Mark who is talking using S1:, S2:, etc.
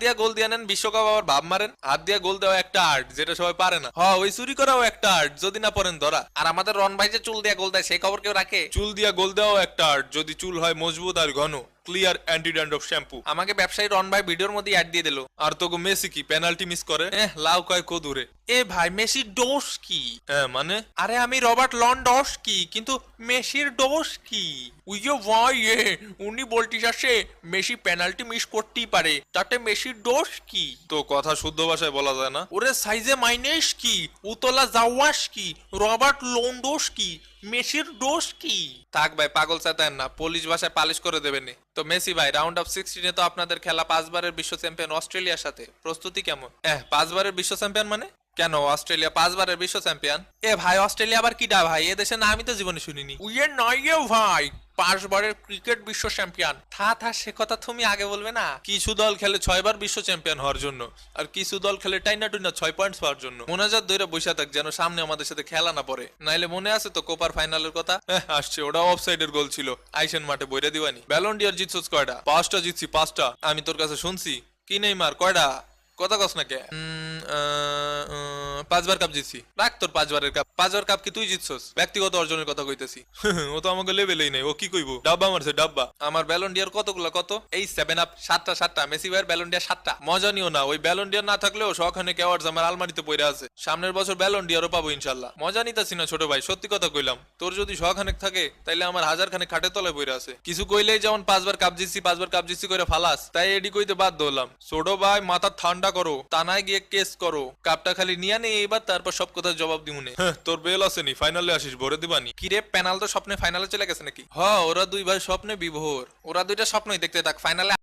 S1: দিয়া গোল দিয়ে নেন বিশ্বকাপ আবার ভাব মারেন। হাত দিয়া গোল দেওয়া একটা আর্ট, যেটা সবাই পারে না। হ্যাঁ, ওই চুরি করাও একটা আর্ট, যদি না পড়েন ধরা। আর আমাদের রন ভাই যে চুল দিয়া গোল দেয়, সেই খবর কেউ রাখে? চুল দিয়া গোল দেওয়াও একটা আর্ট, যদি চুল হয় মজবুত আর ঘন। Clear anti dandruff shampoo. আমাকে ব্যবসায়ী রন ভাই ভিডিওর মধ্যে অ্যাড দিয়ে দিল। আর তোকে মেসি কি পেনাল্টি মিস করে? লাউ কয় কদুরে। এ ভাই, মেসির দোষ কি? মানে আরে আমি রবার্ট লন্ডস্কি, কিন্তু মেসির দোষ কি? উই যে ভাই, উনি বলতিছে মেসি পেনাল্টি মিস করতেই পারে, তাতে মেসির দোষ কি? তো কথা শুদ্ধ ভাষায় বলা যায় না? ওরে সাইজে মাইনেস কি, উতলা জাওয়াস কি, রবার্ট লন্ডস কি, মেসির দোষ কি? থাক ভাই, পাগল চাতায়েন না, পুলিশ ভাষায় পালিশ করে দেবেন। তো মেসি ভাই, রাউন্ড অফ 16-এ তো আপনাদের খেলা 5 বারের বিশ্ব চ্যাম্পিয়ন অস্ট্রেলিয়ার সাথে, প্রস্তুতি কেমন? 5 বারের বিশ্ব চ্যাম্পিয়ন মানে? কেন অস্ট্রেলিয়া 5 বারের বিশ্ব চ্যাম্পিয়ন? ভাই, অস্ট্রেলিয়া আবার কিডা ভাই? এ দেশের নাম আমি তো জীবনে শুনিনি। উইয়ে নয় ভাই, 5 বারের ক্রিকেট বিশ্ব চ্যাম্পিয়ন। সে কথা তুমি আগে বলবে না? কিছু দল খেলে 6 বার বিশ্ব চ্যাম্পিয়ন হওয়ার জন্য, আর কিছু দল খেলে টাইনা টুইনা 6 পয়েন্টস পাওয়ার জন্য। মোনাজাত দইরা বসে থাক, যেন সামনে আমাদের সাথে খেলা না পড়ে। নাইলে মনে আছে তো কোপার ফাইনালের কথা? আসছে, ওটা অফসাইডের গোল ছিল, আইসেন মাঠে বইরা দিবানি। ব্যালন ডি'র জিতছস কয়টা? 5টা জিতছি, 5টা। আমি তোর কাছে শুনছি। কি নেইমার কয়টা? কথা কস না কে? 5 বার কাপ জিতছি। রাখ তোর 5 বারের কাপ। 5 বার কাপ কি তুই জিতছস? ব্যক্তিগত অর্জনের কথা কইতেছি। ও তো আমাকে লেভেলেই নাই, ও কি কইবো? ডাব্বা মারছে ডাব্বা। আমার ব্যালন ডি'র কতগুলা কত? এই 7 আপ 7টা। মেসি ভাইয়ের ব্যালন ডি'র 7টা। মজা নিও না, ওই ব্যালন ডি'র না থাকলেও শখানে অ্যাওয়ার্ডস আমার আলমারিতে পড়ে আছে। সামনের বছর ব্যালন ডি'রও পাবো ইনশাআল্লাহ। মজা নিতাছি না ছোট ভাই, সত্যি কথা কইলাম। তোর যদি শখানেক থাকে, তাইলে আমার 1000 খানেক খাটের তলায় পড়ে আছে। কিছু কইলেই যেমন 5 বার কাপ জিতছি, 5 বার কাপ জিতছি করে ফালাস, তাই এডি কইতে বাধ্য হলাম। ছোট ভাই, মাথা ঠান্ডা করো, তানায় গিয়ে কেস করো। কাপটা খালি নিয়ে নে এবার, তারপর সব কথা জবাব দিমুনে। তোর বেল আসেনি, ফাইনালে আসিস, ভরে দিবানি। কিরে, পেনাল তো স্বপ্নে ফাইনালে চলে গেছে নাকি? ওরা দুই ভাই স্বপ্নে বিভোর। ওরা দুইটা স্বপ্নই দেখতে থাক, ফাইনালে